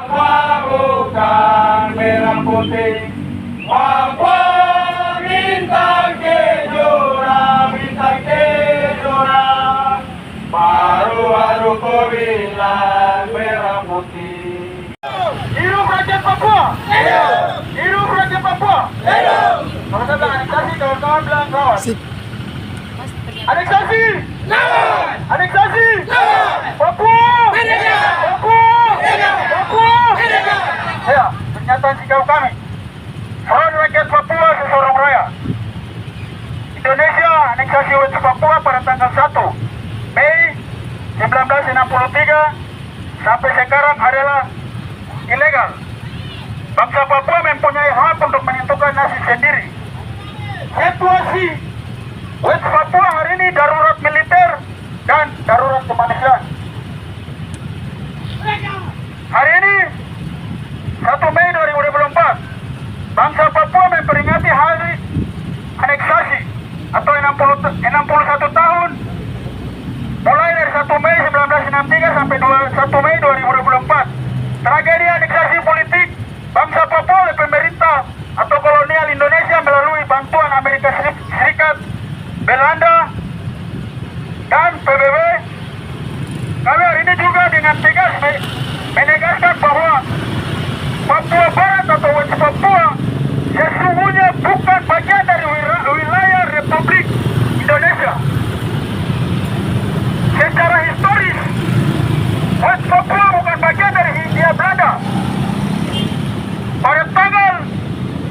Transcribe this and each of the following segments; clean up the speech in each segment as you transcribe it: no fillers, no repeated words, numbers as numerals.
Papua bukan merah putih, Papua bintang kejora, baru-baru kau bilang merah putih. Hidup rakyat Papua! Hidup! Hidup rakyat Papua! Hidup! Kalau saya bilang aneksasi, kawan-kawan bilang kawan. Aneksasi! Lawan! Aneksasi! Lawan! Papua! Merdeka! Papua! Merdeka! Papua! Merdeka! Ya, pernyataan sikap kami. Front Rakyat Papua sesorang raya. Indonesia aneksasi wilayah Papua pada tanggal 1 Mei 1963 sampai sekarang adalah ilegal. Bangsa Papua mempunyai hak untuk menentukan nasib sendiri. Situasi West Papua hari ini darurat militer dan darurat kemanusiaan. Hari ini 1 Mei 2024 bangsa Papua memperingati hari aneksasi atau 61 tahun mulai dari 1 Mei 1963 sampai 1 Mei 2024. Tragedi aneksasi politik bangsa Papua oleh pemerintah atau kolonial Indonesia melalui bantuan Amerika Serikat, Belanda, dan PBB. Kami hari ini juga dengan tegas menegaskan bahwa Papua Barat atau West Papua sesungguhnya bukan bagian dari wilayah Republik Indonesia. Secara historis, West Papua bukan bagian dari Hindia Belanda. Pada tanggal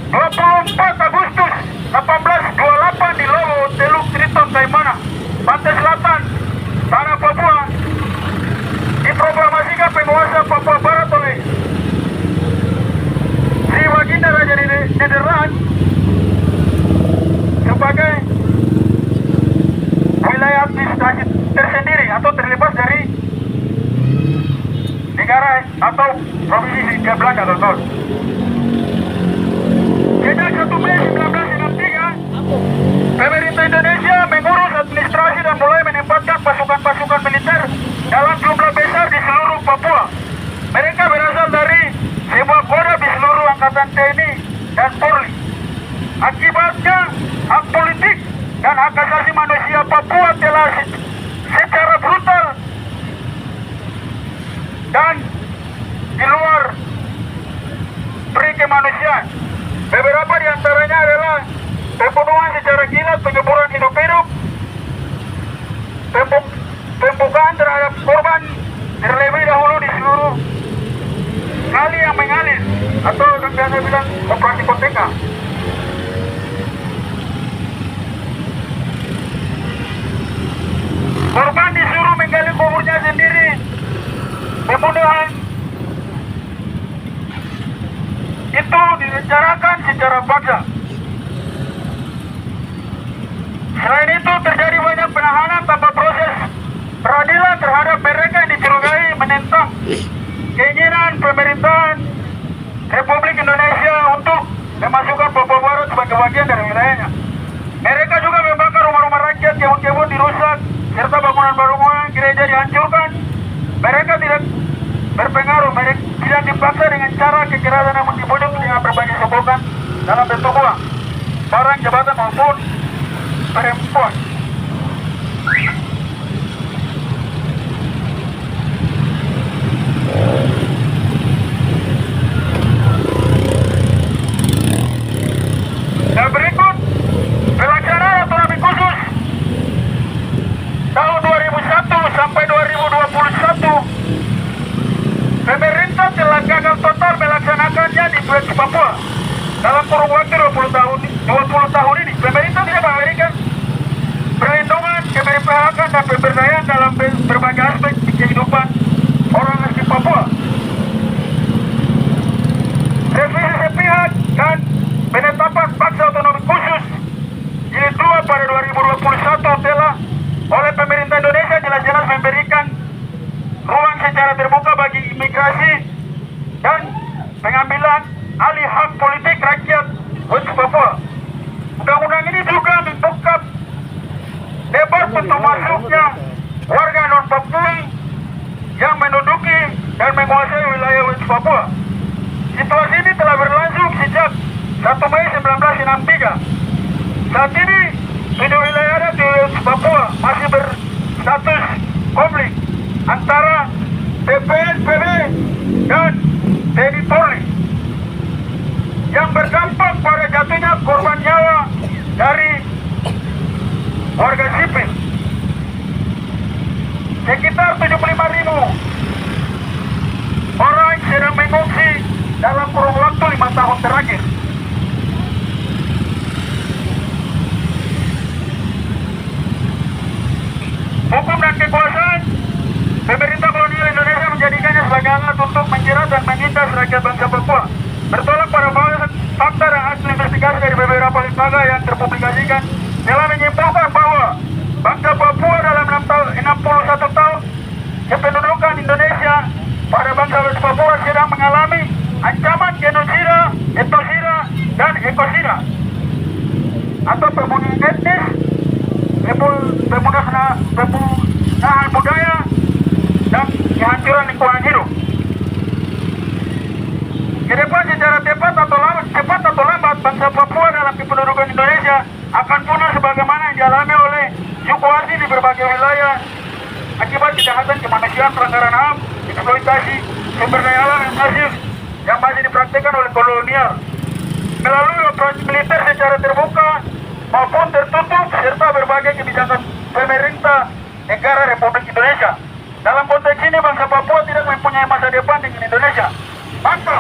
24 Agustus 1828 di Logo, Teluk Triton, Kaimana, Pantai Selatan, Tanah Papua, diproklamasikan penguasa Papua Barat oleh Sri Baginda Raja Nederland sebagai wilayah administrasi tersendiri atau terlepas dari negara atau provinsi Hindia Belanda, teman-teman. Sejak 1 Mei 1963, pemerintah Indonesia mengurus administrasi dan mulai menempatkan pasukan-pasukan militer dalam jumlah besar di seluruh Papua. Mereka berasal dari sebuah kodam di seluruh angkatan TNI dan Polri. Akibatnya, hak politik dan hak asasi manusia Papua telah secara brutal dan di luar peri kemanusiaan. Beberapa di antaranya adalah pembunuhan secara gila, penyeburan hidup-hidup, pembukaan terhadap korban terlebih dahulu di seluruh kali yang mengalir atau yang biasa bilang operasi koteka. Korban disuruh menggali kuburnya sendiri, pembunuhan itu direncanakan secara paksa. Selain itu terjadi banyak penahanan tanpa proses peradilan terhadap mereka yang dicurigai menentang keinginan pemerintahan Republik Indonesia untuk memasukkan Papua Barat sebagai bagian dari wilayahnya. Mereka juga membakar rumah-rumah rakyat, kebun-kebun dirusak, serta bangunan-bangunan gereja dihancurkan. Mereka tidak berpengaruh, mereka tidak dipaksa dengan cara kekerasan, namun dibujuk dengan berbagai sokongan dalam bentuk uang, barang, jabatan maupun perempuan. Dan berikut pelaksanaan otonomi khusus tahun 2001 sampai 2021. Pemerintah telah gagal total melaksanakannya di West Papua. Dalam kurun waktu 20 tahun ini, pemerintah tidak memberikan perlindungan, keberpihakan dan pemberdayaan dalam berbagai aspek di kehidupan orang asli Papua. Revisi sepihak dan penetapan paksa otonomi khusus jilid 2 pada 2021 telah oleh pemerintah Indonesia jelas-jelas memberikan ruang secara terbuka bagi imigrasi dan pengambilan alih hak politik rakyat West Papua. Undang-undang ini juga membuka debat untuk masuknya warga non-Papua yang menduduki dan menguasai wilayah West Papua. Situasi ini telah berlangsung sejak 1 Mei 1963. Saat ini, 7 wilayah adat di West Papua masih berstatus konflik antara TPNPB dan TNI Polri yang berdampak pada jatuhnya korban nyawa dari warga sipil. Sekitar 75.000 orang sedang mengungsi dalam kurun waktu 5 tahun terakhir. Hukum dan kekuasaan pemerintah kolonial Indonesia menjadikannya sebagai alat untuk menjerat dan menindas rakyat bangsa Papua. Bertolak pada fakta dan hasil investigasi dari beberapa lembaga yang terpublikasikan telah menyimpulkan bahwa bangsa Papua dalam 61 tahun kependudukan Indonesia pada bangsa West Papua sedang mengalami ancaman genosida, etnosida, dan ekosida atau pembunuhan etnis, pemusnahan budaya, dan kehancuran lingkungan hidup. Ke depan secara cepat atau lambat bangsa Papua dalam kependudukan Indonesia akan punah sebagaimana yang dialami oleh suku asli di berbagai wilayah akibat kejahatan kemanusiaan, pelanggaran HAM, eksploitasi sumber daya alam yang masif yang masih dipraktikkan oleh kolonial melalui operasi militer secara terbuka maupun tertutup serta berbagai kebijakan pemerintah negara Republik Indonesia. Dalam konteks ini bangsa Papua tidak mempunyai masa depan dengan Indonesia. Maka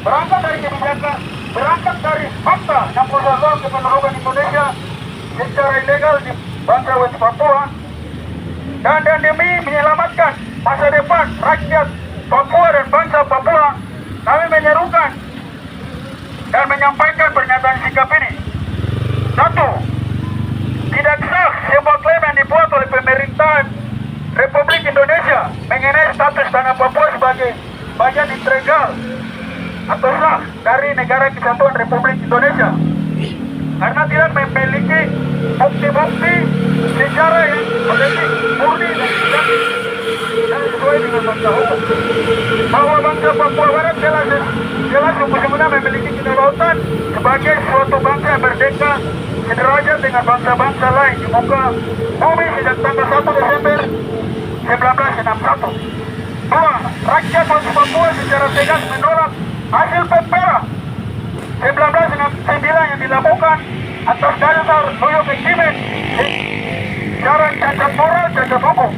berangkat dari fakta 60 tahun kependudukan Indonesia secara ilegal di bangsa West Papua dan demi menyelamatkan masa depan rakyat Papua dan bangsa Papua, kami menyerukan dan menyampaikan pernyataan sikap ini. 1. Tidak sah sebuah klaim yang dibuat oleh pemerintahan Republik Indonesia mengenai status tanah Papua sebagai bagian integral atau sah dari Negara Kesatuan Republik Indonesia karena tidak memiliki bukti-bukti sejarah yang otentik, murni dan sesuai dengan bangsa hukum. Bahwa bangsa Papua Barat jelas sungguh-sungguhnya memiliki kedaulatan sebagai suatu bangsa yang merdeka sederajat dengan bangsa-bangsa lain di muka bumi sejak tanggal 1 Desember 1961. 2. Rakyat bangsa Papua secara tegas menolak hasil pempera 1969 yang dilakukan atas dasar New Agreement secara cacat moral, cacat hukum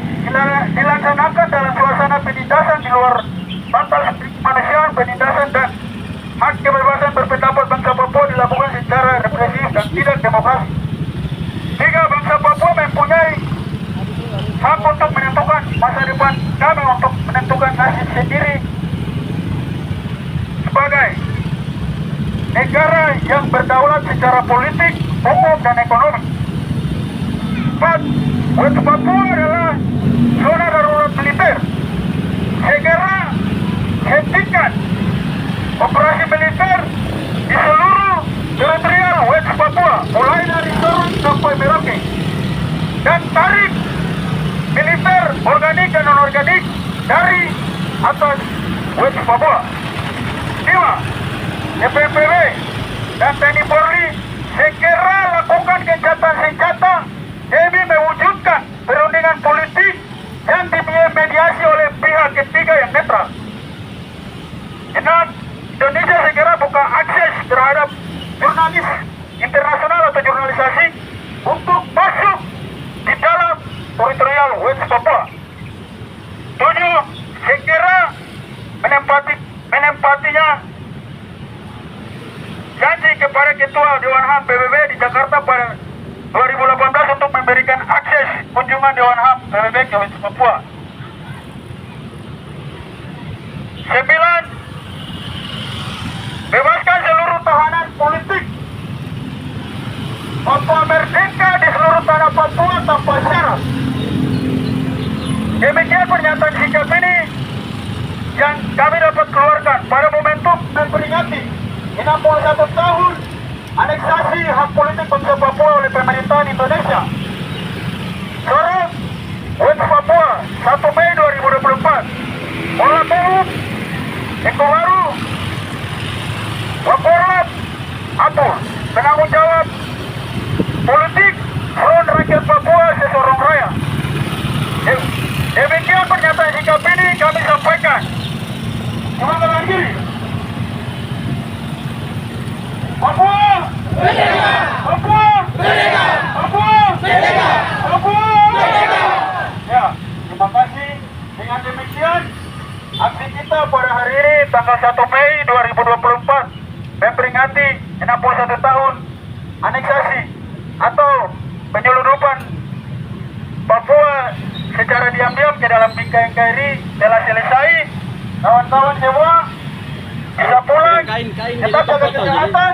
dilaksanakan dalam suasana penindasan di luar batas kemanusiaan, penindasan dan hak kebebasan berpendapat bangsa Papua dilakukan secara represif dan tidak demokrasi. 3. Bangsa Papua mempunyai hak untuk menentukan masa depan kami, untuk menentukan nasib sendiri sebagai negara yang berdaulat secara politik, hukum, dan ekonomi. 4. West Papua adalah zona darurat militer. Segera hentikan operasi militer di seluruh teritorial West Papua, mulai dari Sorong sampai Merauke, dan tarik militer organik dan non-organik dari atas West Papua. 5. TPNPB dan TNI Polri segera lakukan gencatan senjata demi mewujudkan perundingan politik yang dimediasi oleh pihak ketiga yang netral. 6. Indonesia segera buka akses terhadap jurnalis internasional atau jurnalisasi untuk masuk di dalam teritorial West Papua. 7. Segera menempatinya janji kepada Ketua Dewan HAM PBB di Jakarta pada 2018 untuk memberikan akses kunjungan Dewan HAM PBB ke West Papua. 9. Bebaskan seluruh tahanan politik. Papua merdeka di seluruh tanah Papua tanpa syarat. Demikian pernyataan sikap ini yang kami dapat keluarkan pada momentum memperingati 61 tahun aneksasi hak politik bangsa Papua oleh pemerintahan Indonesia. Sorong, West Papua, 1 Mei 2024. Mola Wakorlap atur penanggung jawab politik Front Rakyat Papua Sesorong Raya. Demikian pernyataan sikap ini kami sampaikan. Semangat lagi. Papua Merdeka! Papua Merdeka! Papua Merdeka! Papua Merdeka! Ya, terima kasih. Dengan demikian, aksi kita pada hari ini tanggal 1 Mei 2024 memperingati 61 tahun aneksasi atau penyelundupan Papua secara diam-diam ke dalam bingkai NKRI telah selesai. Kawan-kawan semua bisa pulang, tetap jaga kesehatan.